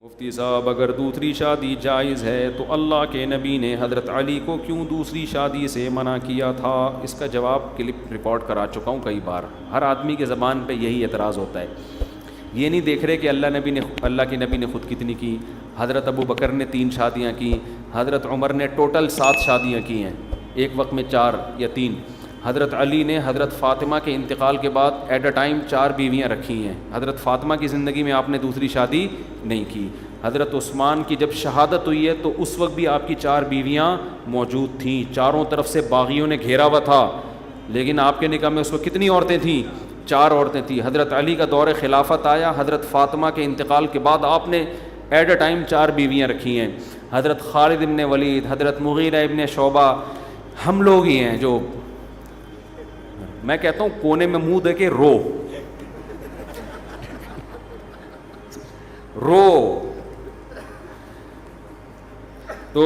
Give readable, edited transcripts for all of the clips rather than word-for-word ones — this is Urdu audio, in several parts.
مفتی صاحب، اگر دوسری شادی جائز ہے تو اللہ کے نبی نے حضرت علی کو کیوں دوسری شادی سے منع کیا تھا؟ اس کا جواب کلپ ریکارڈ کرا چکا ہوں کئی بار. ہر آدمی کے زبان پہ یہی اعتراض ہوتا ہے. یہ نہیں دیکھ رہے کہ اللہ کے نبی نے خود کتنی کی. حضرت ابو بکر نے 3 شادیاں کی، حضرت عمر نے ٹوٹل 7 شادیاں کی ہیں، ایک وقت میں 4 یا 3. حضرت علی نے حضرت فاطمہ کے انتقال کے بعد ایٹ اے ٹائم 4 بیویاں رکھی ہیں. حضرت فاطمہ کی زندگی میں آپ نے دوسری شادی نہیں کی. حضرت عثمان کی جب شہادت ہوئی ہے تو اس وقت بھی آپ کی 4 بیویاں موجود تھیں. چاروں طرف سے باغیوں نے گھیرا ہوا تھا، لیکن آپ کے نکاح میں اس وقت کتنی عورتیں تھیں؟ 4 عورتیں تھیں. حضرت علی کا دور خلافت آیا، حضرت فاطمہ کے انتقال کے بعد آپ نے ایٹ اے ٹائم 4 بیویاں رکھی ہیں. حضرت خالد ابن ولید، حضرت مغیرہ ابن شعبہ، ہم لوگ ہی ہیں جو میں کہتا ہوں کونے میں منہ دے کے رو. تو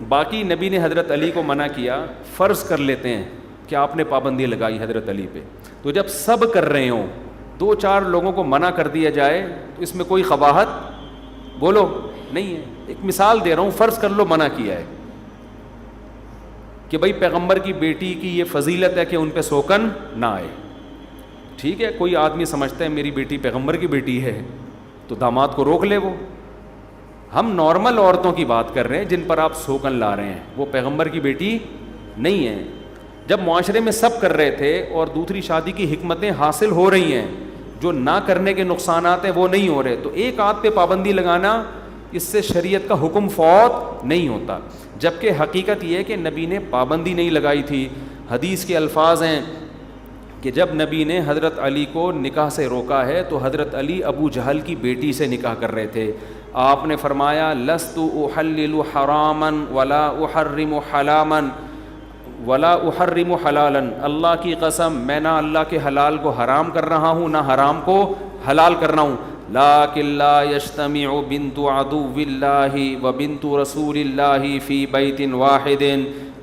باقی نبی نے حضرت علی کو منع کیا. فرض کر لیتے ہیں کہ آپ نے پابندی لگائی حضرت علی پہ، تو جب سب کر رہے ہوں 2-4 لوگوں کو منع کر دیا جائے تو اس میں کوئی قباحت بولو نہیں ہے. ایک مثال دے رہا ہوں، فرض کر لو منع کیا ہے کہ بھئی پیغمبر کی بیٹی کی یہ فضیلت ہے کہ ان پہ سوکن نہ آئے. ٹھیک ہے، کوئی آدمی سمجھتا ہے میری بیٹی پیغمبر کی بیٹی ہے تو داماد کو روک لے. وہ ہم نارمل عورتوں کی بات کر رہے ہیں جن پر آپ سوکن لا رہے ہیں، وہ پیغمبر کی بیٹی نہیں ہے. جب معاشرے میں سب کر رہے تھے اور دوسری شادی کی حکمتیں حاصل ہو رہی ہیں، جو نہ کرنے کے نقصانات ہیں وہ نہیں ہو رہے، تو ایک آدھ پہ پابندی لگانا اس سے شریعت کا حکم فوت نہیں ہوتا. جبکہ حقیقت یہ ہے کہ نبی نے پابندی نہیں لگائی تھی. حدیث کے الفاظ ہیں کہ جب نبی نے حضرت علی کو نکاح سے روکا ہے تو حضرت علی ابو جہل کی بیٹی سے نکاح کر رہے تھے. آپ نے فرمایا لست احلل حراما ولا احرم حلاما ولا احرم حلالا، اللہ کی قسم میں نہ اللہ کے حلال کو حرام کر رہا ہوں نہ حرام کو حلال کر رہا ہوں. لیکن لا یجتمع بنت عدو اللہ و بنت رسول اللہ فی بیت واحد،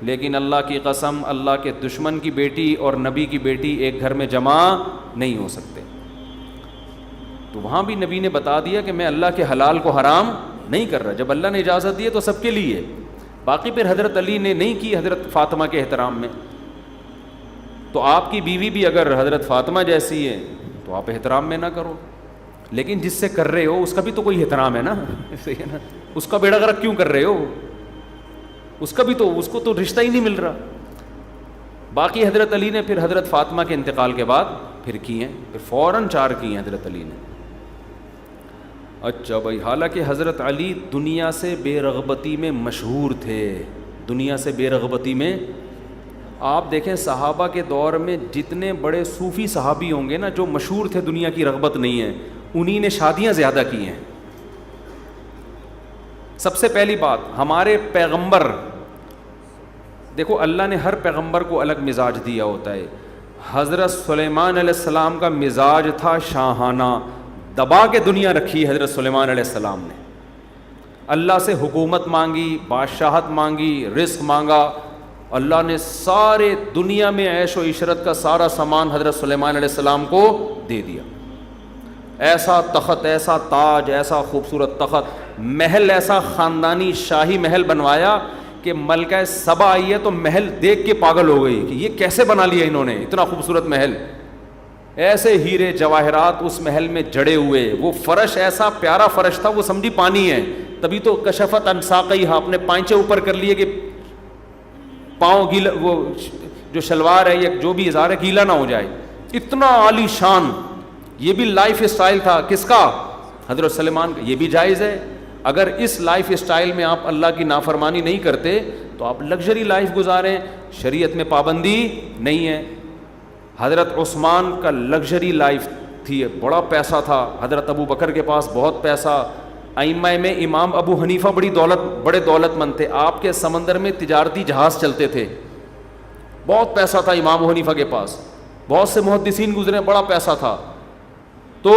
لیکن اللہ کی قسم اللہ کے دشمن کی بیٹی اور نبی کی بیٹی ایک گھر میں جمع نہیں ہو سکتے. تو وہاں بھی نبی نے بتا دیا کہ میں اللہ کے حلال کو حرام نہیں کر رہا. جب اللہ نے اجازت دی ہے تو سب کے لیے. باقی پھر حضرت علی نے نہیں کی حضرت فاطمہ کے احترام میں، تو آپ کی بیوی بھی اگر حضرت فاطمہ جیسی ہے تو آپ احترام میں نہ کرو. لیکن جس سے کر رہے ہو اس کا بھی تو کوئی احترام ہے نا، صحیح ہے نا. اس کا بیڑا غرق کیوں کر رہے ہو؟ اس کا بھی تو، اس کو تو رشتہ ہی نہیں مل رہا. باقی حضرت علی نے پھر حضرت فاطمہ کے انتقال کے بعد پھر کی ہیں، پھر فوراً 4 کی ہیں حضرت علی نے. اچھا بھائی، حالانکہ حضرت علی دنیا سے بے رغبتی میں مشہور تھے. دنیا سے بے رغبتی میں آپ دیکھیں صحابہ کے دور میں جتنے بڑے صوفی صحابی ہوں گے نا جو مشہور تھے دنیا کی رغبت نہیں ہے، انہی نے شادیاں زیادہ کی ہیں. سب سے پہلی بات، ہمارے پیغمبر دیکھو اللہ نے ہر پیغمبر کو الگ مزاج دیا ہوتا ہے. حضرت سلیمان علیہ السلام کا مزاج تھا شاہانہ، دبا کے دنیا رکھی حضرت سلیمان علیہ السلام نے. اللہ سے حکومت مانگی، بادشاہت مانگی، رزق مانگا. اللہ نے سارے دنیا میں عیش و عشرت کا سارا سامان حضرت سلیمان علیہ السلام کو دے دیا. ایسا تخت، ایسا تاج، ایسا خوبصورت تخت، محل ایسا خاندانی شاہی محل بنوایا کہ ملکہ سبا آئی ہے تو محل دیکھ کے پاگل ہو گئی کہ یہ کیسے بنا لیا انہوں نے اتنا خوبصورت محل. ایسے ہیرے جواہرات اس محل میں جڑے ہوئے. وہ فرش ایسا پیارا فرش تھا، وہ سمجھی پانی ہے. تبھی تو کشفت عن ساقیہا، اپنے پائنچے اوپر کر لیے کہ پاؤں گیلا، وہ جو شلوار ہے یا جو بھی ازار ہے گیلا نہ ہو جائے. اتنا عالی شان. یہ بھی لائف اسٹائل تھا کس کا؟ حضرت سلیمان کا. یہ بھی جائز ہے. اگر اس لائف اسٹائل میں آپ اللہ کی نافرمانی نہیں کرتے تو آپ لگژری لائف گزاریں. شریعت میں پابندی نہیں ہے. حضرت عثمان کا لگژری لائف تھی، بڑا پیسہ تھا. حضرت ابو بکر کے پاس بہت پیسہ. ائمہ میں امام ابو حنیفہ بڑے دولت مند تھے. آپ کے سمندر میں تجارتی جہاز چلتے تھے. بہت پیسہ تھا امام ابو حنیفہ کے پاس. بہت سے محدثین گزرے، بڑا پیسہ تھا. تو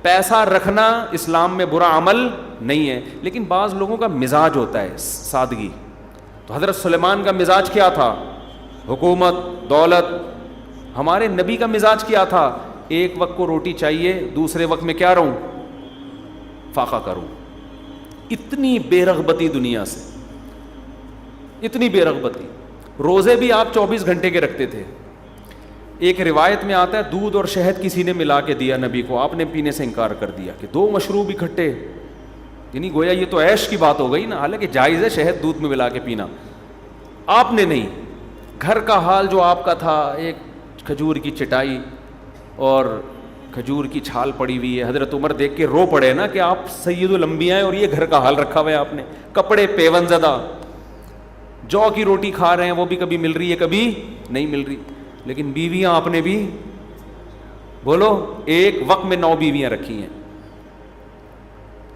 پیسہ رکھنا اسلام میں برا عمل نہیں ہے، لیکن بعض لوگوں کا مزاج ہوتا ہے سادگی. تو حضرت سلیمان کا مزاج کیا تھا؟ حکومت، دولت. ہمارے نبی کا مزاج کیا تھا؟ ایک وقت کو روٹی چاہیے، دوسرے وقت میں کیا رہوں؟ فاقہ کروں. اتنی بے رغبتی دنیا سے, اتنی بے رغبتی. روزے بھی آپ 24 گھنٹے کے رکھتے تھے. ایک روایت میں آتا ہے دودھ اور شہد کسی نے ملا کے دیا نبی کو, آپ نے پینے سے انکار کر دیا کہ 2 مشروب اکٹھے, یعنی گویا یہ تو عیش کی بات ہو گئی نا, حالانکہ جائز ہے شہد دودھ میں ملا کے پینا. آپ نے نہیں. گھر کا حال جو آپ کا تھا, ایک کھجور کی چٹائی اور کھجور کی چھال پڑی ہوئی ہے. حضرت عمر دیکھ کے رو پڑے نا کہ آپ سید الانبیاء ہیں اور یہ گھر کا حال رکھا ہوا ہے آپ نے. کپڑے پیون زدہ, جو کی روٹی کھا رہے ہیں وہ بھی کبھی مل رہی ہے کبھی نہیں مل رہی. لیکن بیویاں آپ نے بھی, بولو, ایک وقت میں 9 بیویاں رکھی ہیں.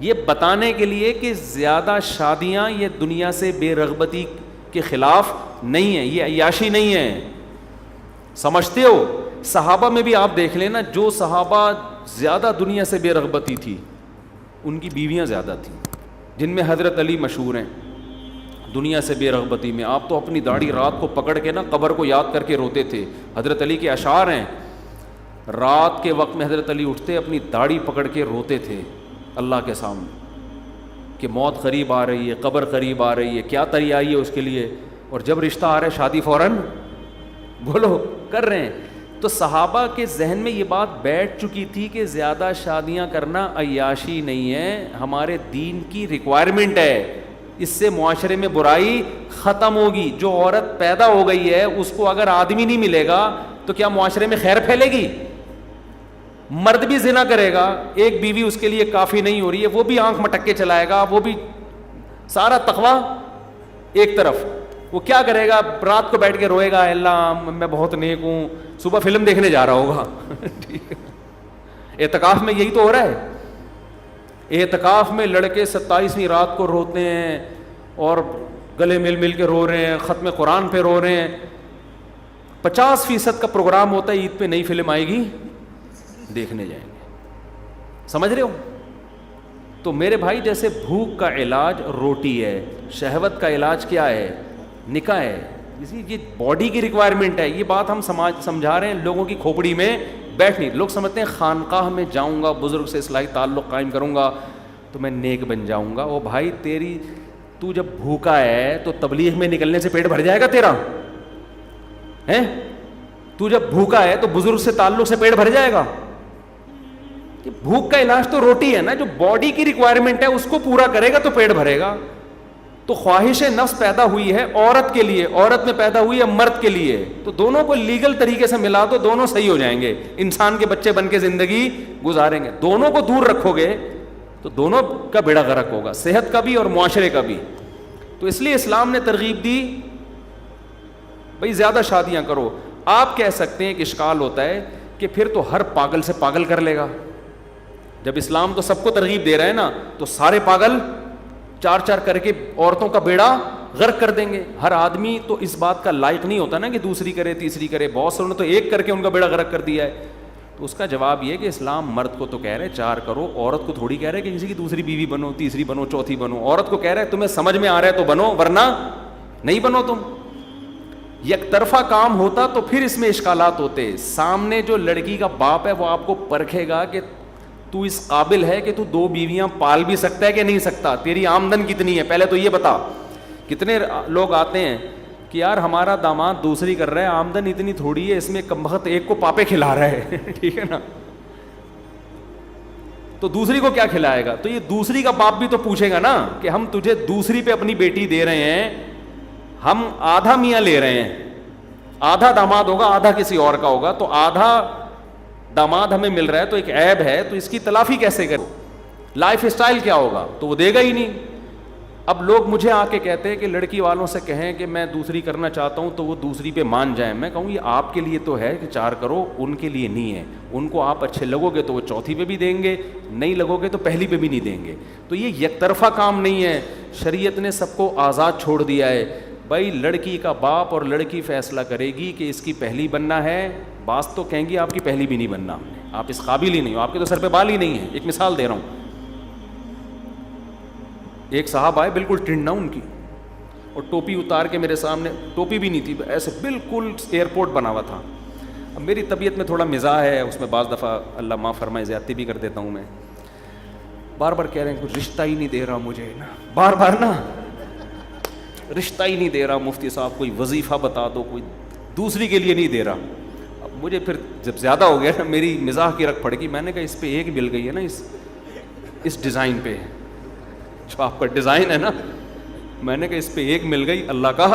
یہ بتانے کے لیے کہ زیادہ شادیاں یہ دنیا سے بے رغبتی کے خلاف نہیں ہیں, یہ عیاشی نہیں ہے. سمجھتے ہو؟ صحابہ میں بھی آپ دیکھ لیں نا, جو صحابہ زیادہ دنیا سے بے رغبتی تھی ان کی بیویاں زیادہ تھیں, جن میں حضرت علی مشہور ہیں دنیا سے بے رغبتی میں. آپ تو اپنی داڑھی رات کو پکڑ کے نا قبر کو یاد کر کے روتے تھے. حضرت علی کے اشعار ہیں, رات کے وقت میں حضرت علی اٹھتے اپنی داڑھی پکڑ کے روتے تھے اللہ کے سامنے کہ موت قریب آ رہی ہے, قبر قریب آ رہی ہے, کیا تیاری ہے اس کے لیے. اور جب رشتہ آ رہا ہے شادی فوراً بولو کر رہے ہیں. تو صحابہ کے ذہن میں یہ بات بیٹھ چکی تھی کہ زیادہ شادیاں کرنا عیاشی نہیں ہے, ہمارے دین کی ریکوائرمنٹ ہے. اس سے معاشرے میں برائی ختم ہوگی. جو عورت پیدا ہو گئی ہے اس کو اگر آدمی نہیں ملے گا تو کیا معاشرے میں خیر پھیلے گی؟ مرد بھی زنا کرے گا, ایک بیوی اس کے لیے کافی نہیں ہو رہی ہے, وہ بھی آنکھ مٹک کے چلائے گا, وہ بھی سارا تقویٰ ایک طرف. وہ کیا کرے گا؟ رات کو بیٹھ کے روئے گا, اللہ میں بہت نیک ہوں, صبح فلم دیکھنے جا رہا ہوگا. اعتکاف میں یہی تو ہو رہا ہے. اعتکاف میں لڑکے 27ویں رات کو روتے ہیں اور گلے مل مل کے رو رہے ہیں, ختم قرآن پہ رو رہے ہیں. 50% کا پروگرام ہوتا ہے عید پہ نئی فلم آئے گی دیکھنے جائیں گے. سمجھ رہے ہو؟ تو میرے بھائی جیسے بھوک کا علاج روٹی ہے, شہوت کا علاج کیا ہے؟ نکاح ہے. یہ باڈی کی ریکوائرمنٹ ہے. یہ بات ہم سمجھا رہے ہیں, لوگوں کی کھوپڑی میں بیٹھ نہیں. لوگ سمجھتے ہیں خانقاہ میں جاؤں گا, بزرگ سے اصلاحی تعلق قائم کروں گا تو میں نیک بن جاؤں گا. او بھائی تو جب بھوکا ہے تو تبلیغ میں نکلنے سے پیٹ بھر جائے گا تیرا ہیں؟ تو جب بھوکا ہے تو بزرگ سے تعلق سے پیٹ بھر جائے گا؟ بھوک کا علاج تو روٹی ہے نا. جو باڈی کی ریکوائرمنٹ ہے اس کو پورا کرے گا تو پیٹ بھرے گا. تو خواہش نفس پیدا ہوئی ہے عورت کے لیے, عورت میں پیدا ہوئی ہے مرد کے لیے, تو دونوں کو لیگل طریقے سے ملا دو, دونوں صحیح ہو جائیں گے, انسان کے بچے بن کے زندگی گزاریں گے. دونوں کو دور رکھو گے تو دونوں کا بیڑا غرق ہوگا, صحت کا بھی اور معاشرے کا بھی. تو اس لیے اسلام نے ترغیب دی بھئی زیادہ شادیاں کرو. آپ کہہ سکتے ہیں کہ اشکال ہوتا ہے کہ پھر تو ہر پاگل سے پاگل کر لے گا. جب اسلام تو سب کو ترغیب دے رہا ہے نا, تو سارے پاگل 4 کر کے عورتوں کا بیڑا غرق کر دیں گے. ہر آدمی تو اس بات کا لائق نہیں ہوتا نا کہ دوسری کرے تیسری کرے. بہت سے انہوں نے تو ایک کر کے ان کا بیڑا غرق کر دیا ہے. تو اس کا جواب یہ کہ اسلام مرد کو تو کہہ رہے 4 کرو, عورت کو تھوڑی کہہ رہے کہ کسی کی دوسری بیوی بنو, تیسری بنو, چوتھی بنو. عورت کو کہہ رہے تمہیں سمجھ میں آ رہا ہے تو بنو, ورنہ نہیں بنو. تم یک طرفہ کام ہوتا تو پھر اس میں اشکالات ہوتے. سامنے جو لڑکی کا باپ ہے وہ آپ کو پرکھے گا کہ تو اس قابل ہے کہ تو 2 بیویاں پال بھی سکتا ہے کہ نہیں سکتا, تیری آمدن کتنی ہے, پہلے تو یہ بتا. کتنے لوگ آتے ہیں کہ یار ہمارا داماد دوسری کر رہا ہے, آمدن اتنی تھوڑی ہے, اس میں کمبخت ایک کو پاپے کھلا رہا ہے. ٹھیک ہے نا, تو دوسری کو کیا کھلائے گا؟ تو یہ دوسری کا باپ بھی تو پوچھے گا نا کہ ہم تجھے دوسری پہ اپنی بیٹی دے رہے ہیں, ہم آدھا میاں لے رہے ہیں, آدھا داماد ہوگا آدھا کسی اور کا ہوگا, تو آدھا داماد ہمیں مل رہا ہے تو ایک عیب ہے, تو اس کی تلافی کیسے کرو؟ لائف اسٹائل کیا ہوگا؟ تو وہ دے گا ہی نہیں. اب لوگ مجھے آ کے کہتے ہیں کہ لڑکی والوں سے کہیں کہ میں دوسری کرنا چاہتا ہوں تو وہ دوسری پہ مان جائیں. میں کہوں یہ آپ کے لیے تو ہے کہ 4 کرو, ان کے لیے نہیں ہے. ان کو آپ اچھے لگو گے تو وہ چوتھی پہ بھی دیں گے, نہیں لگو گے تو پہلی پہ بھی نہیں دیں گے. تو یہ یک طرفہ کام نہیں ہے. شریعت نے سب کو آزاد چھوڑ دیا ہے. بھائی لڑکی کا باپ اور لڑکی فیصلہ کرے گی کہ اس کی پہلی بننا ہے. بعض تو کہیں گی آپ کی پہلی بھی نہیں بننا, آپ اس قابل ہی نہیں ہو, آپ کے تو سر پہ بال ہی نہیں ہے. ایک مثال دے رہا ہوں, ایک صاحب آئے بالکل ٹنڈا ان کی, اور ٹوپی اتار کے میرے سامنے, ٹوپی بھی نہیں تھی, ایسے بالکل ایئرپورٹ بنا ہوا تھا. اب میری طبیعت میں تھوڑا مزاح ہے, اس میں بعض دفعہ اللہ معاف فرمائے زیادتی بھی کر دیتا ہوں میں. بار بار کہہ رہے ہیں کچھ رشتہ ہی نہیں دے رہا مجھے نا، بار بار نا رشتہ ہی نہیں دے رہا مفتی صاحب، کوئی وظیفہ بتا دو، کوئی دوسری کے لیے نہیں دے رہا. اب مجھے پھر جب زیادہ ہو گیا نا میری مزاح کی رکھ پڑ گئی، میں نے کہا اس پہ ایک مل گئی ہے نا اس ڈیزائن پہ جو آپ کا ڈیزائن ہے نا، میں نے کہا اس پہ ایک مل گئی، اللہ کا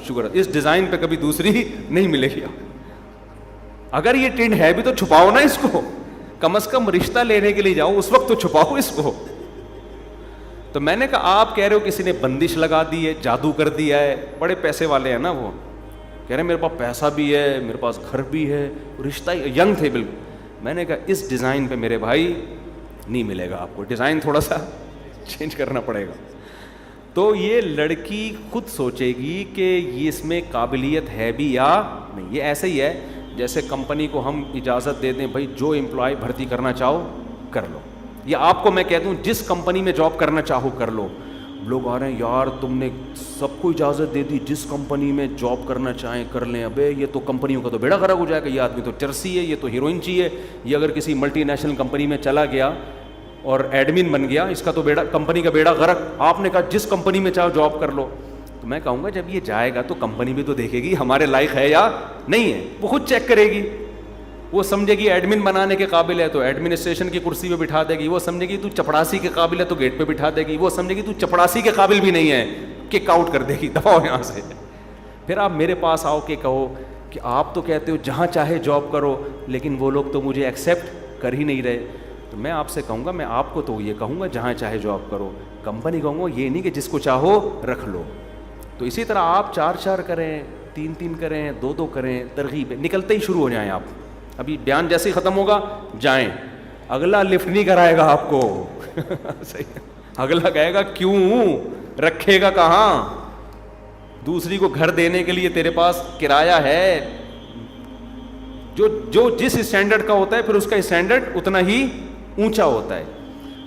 شکر ہے، اس ڈیزائن پہ کبھی دوسری نہیں ملے گی. اگر یہ ٹرینڈ ہے بھی تو چھپاؤ نا اس کو، کم از کم رشتہ لینے کے لیے جاؤ اس وقت تو چھپاؤ اس کو. تو میں نے کہا آپ کہہ رہے ہو کسی نے بندش لگا دی ہے، جادو کر دیا ہے، بڑے پیسے والے ہیں نا وہ، کہہ رہے ہیں میرے پاس پیسہ بھی ہے، میرے پاس گھر بھی ہے، رشتہ ینگ تھے بالکل. میں نے کہا اس ڈیزائن پہ میرے بھائی نہیں ملے گا آپ کو، ڈیزائن تھوڑا سا چینج کرنا پڑے گا. تو یہ لڑکی خود سوچے گی کہ یہ اس میں قابلیت ہے بھی یا نہیں. یہ ایسے ہی ہے جیسے کمپنی کو ہم اجازت دے دیں بھائی جو امپلائی بھرتی کرنا چاہو کر لو، یا آپ کو میں کہہ دوں جس کمپنی میں جاب کرنا چاہو کر لو. لوگ آ رہے ہیں یار تم نے سب کو اجازت دے دی، جس کمپنی میں جاب کرنا چاہیں کر لیں. ابے یہ تو کمپنیوں کا تو بیڑا غرق ہو جائے گا، یہ آدمی تو چرسی ہے، یہ تو ہیروئن چاہیے، یہ اگر کسی ملٹی نیشنل کمپنی میں چلا گیا اور ایڈمن بن گیا اس کا تو بیڑا، کمپنی کا بیڑا غرق. آپ نے کہا جس کمپنی میں چاہو جاب کر لو. تو میں کہوں گا جب یہ جائے گا تو کمپنی بھی تو دیکھے گی ہمارے لائق ہے یا نہیں ہے، وہ خود چیک کرے گی. وہ سمجھے گی ایڈمن بنانے کے قابل ہے تو ایڈمنسٹریشن کی کرسی پہ بٹھا دے گی، وہ سمجھے گی تو چپڑاسی کے قابل ہے تو گیٹ پہ بٹھا دے گی، وہ سمجھے گی تو چپڑاسی کے قابل بھی نہیں ہے، کک آؤٹ کر دے گی، دباؤ یہاں سے. پھر آپ میرے پاس آؤ کہ کہو کہ آپ تو کہتے ہو جہاں چاہے جاب کرو لیکن وہ لوگ تو مجھے ایکسیپٹ کر ہی نہیں رہے. تو میں آپ سے کہوں گا، میں آپ کو تو یہ کہوں گا جہاں چاہے جاب کرو، کمپنی کہوں گا یہ نہیں کہ جس کو چاہو رکھ لو. تو اسی طرح آپ 4 کریں، 3 کریں، 2 کریں، ترغیب نکلتے ہی شروع ہو جائیں. آپ ابھی بیان جیسے ہی ختم ہوگا جائیں، اگلا لفٹ نہیں کرائے گا آپ کو صحیح، اگلا کہے گا کیوں رکھے گا کہاں، دوسری کو گھر دینے کے لیے تیرے پاس کرایہ ہے. جو جس اسٹینڈرڈ کا ہوتا ہے پھر اس کا اسٹینڈرڈ اتنا ہی اونچا ہوتا ہے.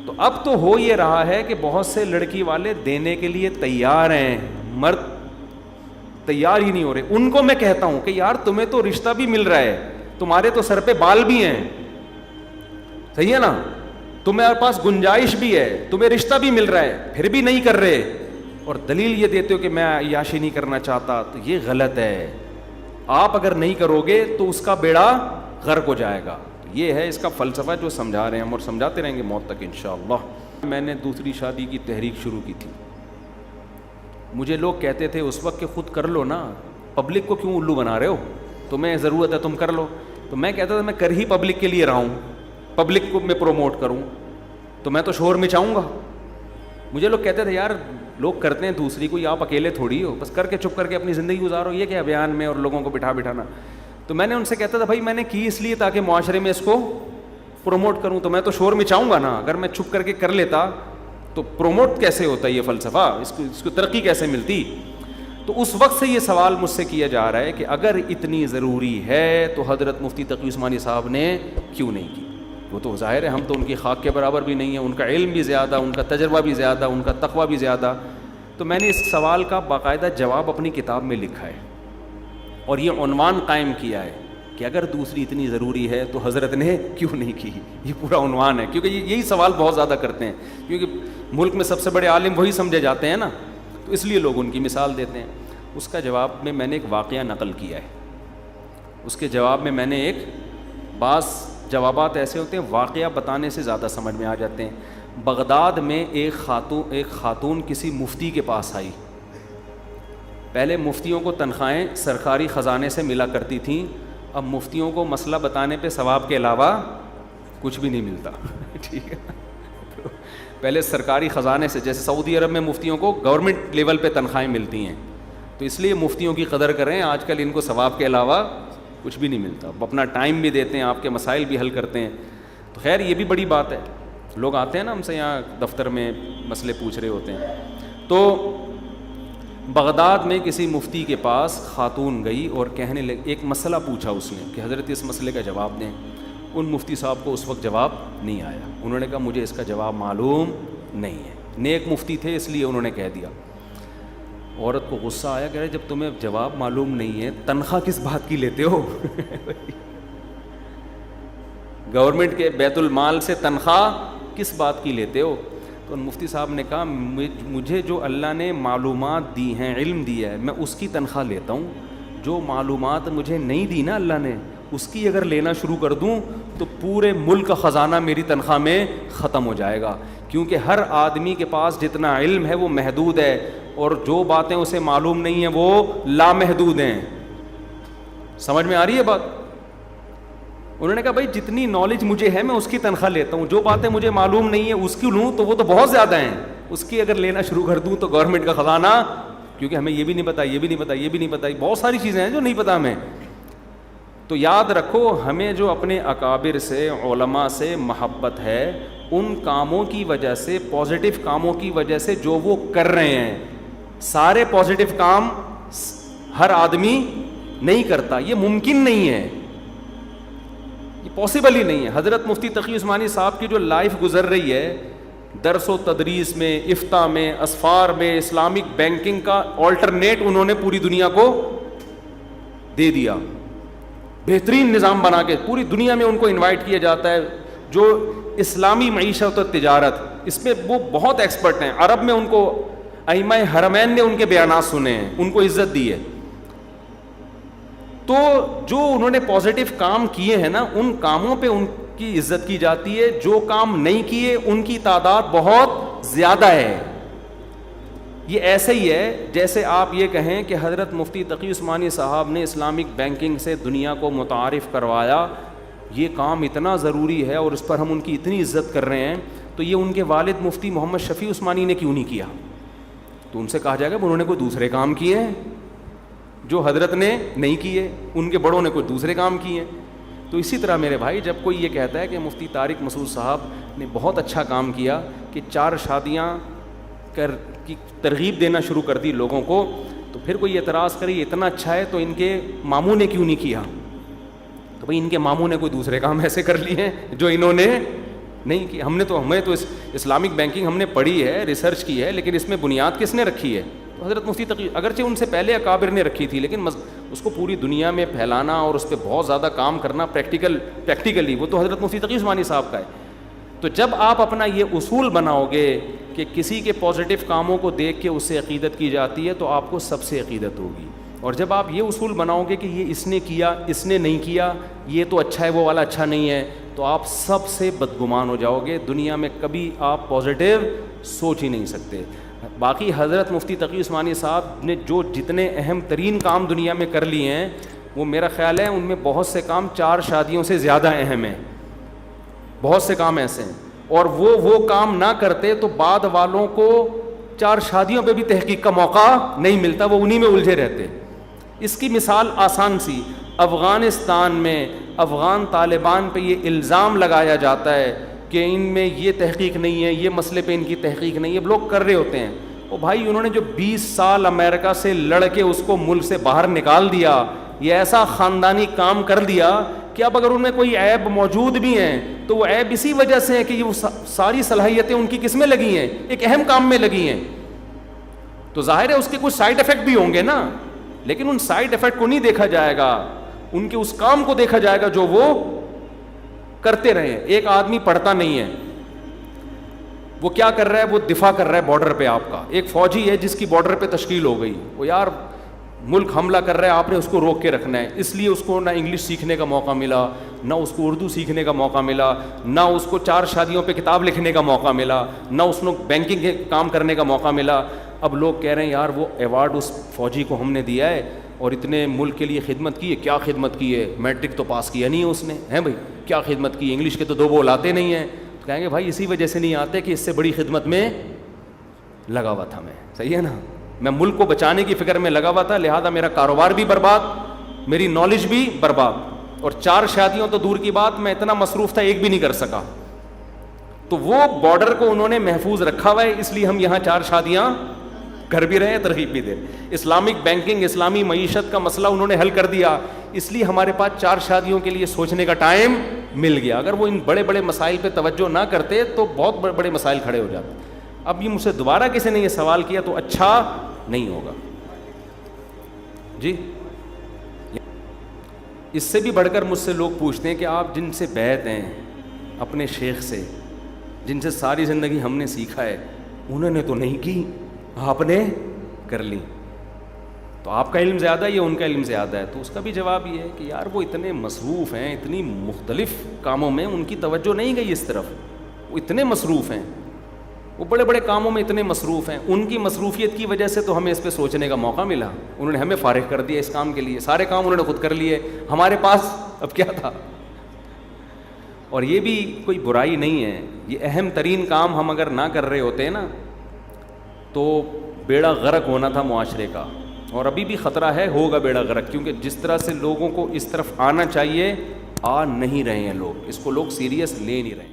تو اب تو ہو یہ رہا ہے کہ بہت سے لڑکی والے دینے کے لیے تیار ہیں، مرد تیار ہی نہیں ہو رہے. ان کو میں کہتا ہوں کہ یار تمہیں تو رشتہ بھی مل رہا ہے، تمہارے تو سر پہ بال بھی ہیں، صحیح ہے نا، تمہارے پاس گنجائش بھی ہے، تمہیں رشتہ بھی مل رہا ہے، پھر بھی نہیں کر رہے اور دلیل یہ دیتے ہو کہ میں عیاشی نہیں کرنا چاہتا. تو یہ غلط ہے. آپ اگر نہیں کرو گے تو اس کا بیڑا غرق ہو جائے گا. یہ ہے اس کا فلسفہ جو سمجھا رہے ہیں ہم، اور سمجھاتے رہیں گے موت تک انشاءاللہ. میں نے دوسری شادی کی تحریک شروع کی تھی. مجھے لوگ کہتے تھے اس وقت کہ خود کر لو نا، پبلک کو کیوں الو بنا رہے ہو، تمہیں ضرورت ہے تم کر لو. تو میں کہتا تھا میں کر ہی پبلک کے لیے رہا ہوں، پبلک کو میں پروموٹ کروں تو میں تو شور مچاؤں گا. مجھے لوگ کہتے تھے یار لوگ کرتے ہیں دوسری کو، آپ اکیلے تھوڑی ہو، بس کر کے چپ کر کے اپنی زندگی گزارو، یہ کیا بیان میں اور لوگوں کو بٹھانا. تو میں نے ان سے کہتا تھا بھائی میں نے کی اس لیے تاکہ معاشرے میں اس کو پروموٹ کروں، تو میں تو شور مچاؤں گا نا. اگر میں چھپ کر کے کر لیتا تو پروموٹ کیسے ہوتا یہ فلسفہ، اس کو ترقی کیسے ملتی. تو اس وقت سے یہ سوال مجھ سے کیا جا رہا ہے کہ اگر اتنی ضروری ہے تو حضرت مفتی تقی عثمانی صاحب نے کیوں نہیں کی. وہ تو ظاہر ہے ہم تو ان کی خاک کے برابر بھی نہیں ہیں، ان کا علم بھی زیادہ، ان کا تجربہ بھی زیادہ، ان کا تقویٰ بھی زیادہ. تو میں نے اس سوال کا باقاعدہ جواب اپنی کتاب میں لکھا ہے اور یہ عنوان قائم کیا ہے کہ اگر دوسری اتنی ضروری ہے تو حضرت نے کیوں نہیں کی. یہ پورا عنوان ہے کیونکہ یہی سوال بہت زیادہ کرتے ہیں، کیونکہ ملک میں سب سے بڑے عالم وہی سمجھے جاتے ہیں نا، تو اس لیے لوگ ان کی مثال دیتے ہیں. اس کا جواب میں نے ایک واقعہ نقل کیا ہے. اس کے جواب میں نے ایک بعض جوابات ایسے ہوتے ہیں واقعہ بتانے سے زیادہ سمجھ میں آ جاتے ہیں. بغداد میں ایک خاتون کسی مفتی کے پاس آئی. پہلے مفتیوں کو تنخواہیں سرکاری خزانے سے ملا کرتی تھیں، اب مفتیوں کو مسئلہ بتانے پہ ثواب کے علاوہ کچھ بھی نہیں ملتا. ٹھیک ہے، پہلے سرکاری خزانے سے، جیسے سعودی عرب میں مفتیوں کو گورنمنٹ لیول پہ تنخواہیں ملتی ہیں، تو اس لیے مفتیوں کی قدر کریں. آج کل ان کو ثواب کے علاوہ کچھ بھی نہیں ملتا، اپنا ٹائم بھی دیتے ہیں، آپ کے مسائل بھی حل کرتے ہیں. تو خیر یہ بھی بڑی بات ہے. لوگ آتے ہیں نا ہم سے یہاں دفتر میں مسئلے پوچھ رہے ہوتے ہیں. تو بغداد میں کسی مفتی کے پاس خاتون گئی اور کہنے لگی، ایک مسئلہ پوچھا اس نے کہ حضرت اس مسئلے کا جواب دیں. ان مفتی صاحب کو اس وقت جواب نہیں آیا. انہوں نے کہا مجھے اس کا جواب معلوم نہیں ہے. نیک مفتی تھے اس لیے انہوں نے کہہ دیا. عورت کو غصہ آیا، کہہ رہے جب تمہیں جواب معلوم نہیں ہے تنخواہ کس بات کی لیتے ہو؟ گورنمنٹ کے بیت المال سے تنخواہ کس بات کی لیتے ہو؟ تو مفتی صاحب نے کہا مجھے جو اللہ نے معلومات دی ہیں، علم دیا ہے، میں اس کی تنخواہ لیتا ہوں. جو معلومات مجھے نہیں دی نا اللہ نے، اس کی اگر لینا شروع کر دوں تو پورے ملک کا خزانہ میری تنخواہ میں ختم ہو جائے گا. کیونکہ ہر آدمی کے پاس جتنا علم ہے وہ محدود ہے، اور جو باتیں اسے معلوم نہیں ہیں وہ لامحدود ہیں. سمجھ میں آ رہی ہے بات؟ انہوں نے کہا بھائی جتنی نالج مجھے ہے میں اس کی تنخواہ لیتا ہوں، جو باتیں مجھے معلوم نہیں ہیں اس کی لوں تو وہ تو بہت زیادہ ہیں، اس کی اگر لینا شروع کر دوں تو گورنمنٹ کا خزانہ، کیونکہ ہمیں یہ بھی نہیں پتا، یہ بھی نہیں پتا، یہ بھی نہیں پتا، بہت ساری چیزیں ہیں جو نہیں پتا ہمیں. تو یاد رکھو ہمیں جو اپنے اکابر سے، علماء سے محبت ہے، ان کاموں کی وجہ سے، پازیٹیو کاموں کی وجہ سے جو وہ کر رہے ہیں. سارے پازیٹیو کام ہر آدمی نہیں کرتا، یہ ممکن نہیں ہے، یہ پاسبل ہی نہیں ہے. حضرت مفتی تقی عثمانی صاحب کی جو لائف گزر رہی ہے، درس و تدریس میں، افتاء میں، اسفار میں، اسلامک بینکنگ کا آلٹرنیٹ انہوں نے پوری دنیا کو دے دیا. بہترین نظام بنا کے پوری دنیا میں ان کو انوائٹ کیا جاتا ہے. جو اسلامی معیشت و تجارت، اس میں وہ بہت ایکسپرٹ ہیں. عرب میں ان کو ائمہ حرمین نے ان کے بیانات سنے ہیں، ان کو عزت دی ہے. تو جو انہوں نے پازیٹیو کام کیے ہیں نا، ان کاموں پہ ان کی عزت کی جاتی ہے. جو کام نہیں کیے ان کی تعداد بہت زیادہ ہے. یہ ایسے ہی ہے جیسے آپ یہ کہیں کہ حضرت مفتی تقی عثمانی صاحب نے اسلامک بینکنگ سے دنیا کو متعارف کروایا، یہ کام اتنا ضروری ہے اور اس پر ہم ان کی اتنی عزت کر رہے ہیں، تو یہ ان کے والد مفتی محمد شفیع عثمانی نے کیوں نہیں کیا؟ تو ان سے کہا جائے گا انہوں نے کوئی دوسرے کام کیے ہیں جو حضرت نے نہیں کیے، ان کے بڑوں نے کوئی دوسرے کام کیے ہیں. تو اسی طرح میرے بھائی، جب کوئی یہ کہتا ہے کہ مفتی طارق مسعود صاحب نے بہت اچھا کام کیا کہ 4 شادیاں کی ترغیب دینا شروع کر دی لوگوں کو، تو پھر کوئی اعتراض کرے اتنا اچھا ہے تو ان کے ماموں نے کیوں نہیں کیا؟ تو بھائی ان کے ماموں نے کوئی دوسرے کام ایسے کر لیے ہیں جو انہوں نے نہیں کیا. ہمیں تو اسلامک بینکنگ ہم نے پڑھی ہے، ریسرچ کی ہے، لیکن اس میں بنیاد کس نے رکھی ہے؟ تو حضرت مفتی تقی، اگرچہ ان سے پہلے اکابر نے رکھی تھی، لیکن اس کو پوری دنیا میں پھیلانا اور اس پہ بہت زیادہ کام کرنا پریکٹیکلی وہ تو حضرت مفتی تقی عثمانی صاحب کا ہے. تو جب آپ اپنا یہ اصول بناؤ گے کہ کسی کے پازیٹیو کاموں کو دیکھ کے اس سے عقیدت کی جاتی ہے، تو آپ کو سب سے عقیدت ہوگی. اور جب آپ یہ اصول بناؤ گے کہ یہ اس نے کیا، اس نے نہیں کیا، یہ تو اچھا ہے، وہ والا اچھا نہیں ہے، تو آپ سب سے بدگمان ہو جاؤ گے. دنیا میں کبھی آپ پازیٹیو سوچ ہی نہیں سکتے. باقی حضرت مفتی تقی عثمانی صاحب نے جو جتنے اہم ترین کام دنیا میں کر لیے ہیں، وہ میرا خیال ہے ان میں بہت سے کام 4 شادیوں سے زیادہ اہم ہیں. بہت سے کام ایسے ہیں، اور وہ کام نہ کرتے تو بعد والوں کو 4 شادیوں پہ بھی تحقیق کا موقع نہیں ملتا، وہ انہی میں الجھے رہتے. اس کی مثال آسان سی، افغانستان میں افغان طالبان پہ یہ الزام لگایا جاتا ہے کہ ان میں یہ تحقیق نہیں ہے، یہ مسئلے پہ ان کی تحقیق نہیں ہے، لوگ کر رہے ہوتے ہیں. وہ بھائی انہوں نے جو 20 سال امریکہ سے لڑ کے اس کو ملک سے باہر نکال دیا، یہ ایسا خاندانی کام کر دیا کہ اب اگر ان میں کوئی عیب موجود بھی ہیں تو وہ عیب اسی وجہ سے ہے کہ وہ ساری صلاحیتیں ان کی کس میں لگی ہیں؟ ایک اہم کام میں لگی ہیں. تو ظاہر ہے اس کے کچھ سائیڈ ایفیکٹ بھی ہوں گے نا، لیکن ان سائیڈ ایفیکٹ کو نہیں دیکھا جائے گا، ان کے اس کام کو دیکھا جائے گا جو وہ کرتے رہے. ایک آدمی پڑھتا نہیں ہے، وہ کیا کر رہا ہے؟ وہ دفاع کر رہا ہے بارڈر پہ آپ کا. ایک فوجی ہے جس کی بارڈر پہ تشکیل ہو گئی، وہ یار ملک حملہ کر رہا ہے، آپ نے اس کو روک کے رکھنا ہے. اس لیے اس کو نہ انگلش سیکھنے کا موقع ملا، نہ اس کو اردو سیکھنے کا موقع ملا، نہ اس کو 4 شادیوں پہ کتاب لکھنے کا موقع ملا، نہ اس کو بینکنگ کے کام کرنے کا موقع ملا. اب لوگ کہہ رہے ہیں یار وہ ایوارڈ اس فوجی کو ہم نے دیا ہے اور اتنے ملک کے لیے خدمت کی ہے. کیا خدمت کی ہے؟ میٹرک تو پاس کیا نہیں ہے اس نے، ہے بھائی کیا خدمت کی؟ انگلش کے تو 2 بول آتے نہیں ہیں. تو کہیں گے بھائی اسی وجہ سے نہیں آتے کہ اس سے بڑی خدمت میں لگا ہوا تھا میں. صحیح ہے نا؟ میں ملک کو بچانے کی فکر میں لگا ہوا تھا، لہذا میرا کاروبار بھی برباد، میری نالج بھی برباد، اور 4 شادیوں تو دور کی بات، میں اتنا مصروف تھا ایک بھی نہیں کر سکا. تو وہ بارڈر کو انہوں نے محفوظ رکھا ہوا ہے، اس لیے ہم یہاں 4 شادیاں کر بھی رہے ہیں، ترغیب بھی دے. اسلامک بینکنگ، اسلامی معیشت کا مسئلہ انہوں نے حل کر دیا، اس لیے ہمارے پاس 4 شادیوں کے لیے سوچنے کا ٹائم مل گیا. اگر وہ ان بڑے بڑے مسائل پہ توجہ نہ کرتے تو بہت بڑے بڑے مسائل کھڑے ہو جاتے. اب یہ مجھ سے دوبارہ کسی نے یہ سوال کیا تو اچھا نہیں ہوگا. جی اس سے بھی بڑھ کر مجھ سے لوگ پوچھتے ہیں کہ آپ جن سے بیعت ہیں اپنے شیخ سے، جن سے ساری زندگی ہم نے سیکھا ہے، انہوں نے تو نہیں کی، آپ نے کر لی، تو آپ کا علم زیادہ ہے یا ان کا علم زیادہ ہے؟ تو اس کا بھی جواب یہ ہے کہ یار وہ اتنے مصروف ہیں، اتنی مختلف کاموں میں ان کی توجہ نہیں گئی اس طرف، وہ اتنے مصروف ہیں، وہ بڑے بڑے کاموں میں اتنے مصروف ہیں، ان کی مصروفیت کی وجہ سے تو ہمیں اس پہ سوچنے کا موقع ملا، انہوں نے ہمیں فارغ کر دیا اس کام کے لیے، سارے کام انہوں نے خود کر لیے، ہمارے پاس اب کیا تھا؟ اور یہ بھی کوئی برائی نہیں ہے، یہ اہم ترین کام ہم اگر نہ کر رہے ہوتے ہیں نا تو بیڑا غرق ہونا تھا معاشرے کا، اور ابھی بھی خطرہ ہے، ہوگا بیڑا غرق، کیونکہ جس طرح سے لوگوں کو اس طرف آنا چاہیے آ نہیں رہے ہیں لوگ، اس کو لوگ سیریس لے نہیں رہے ہیں۔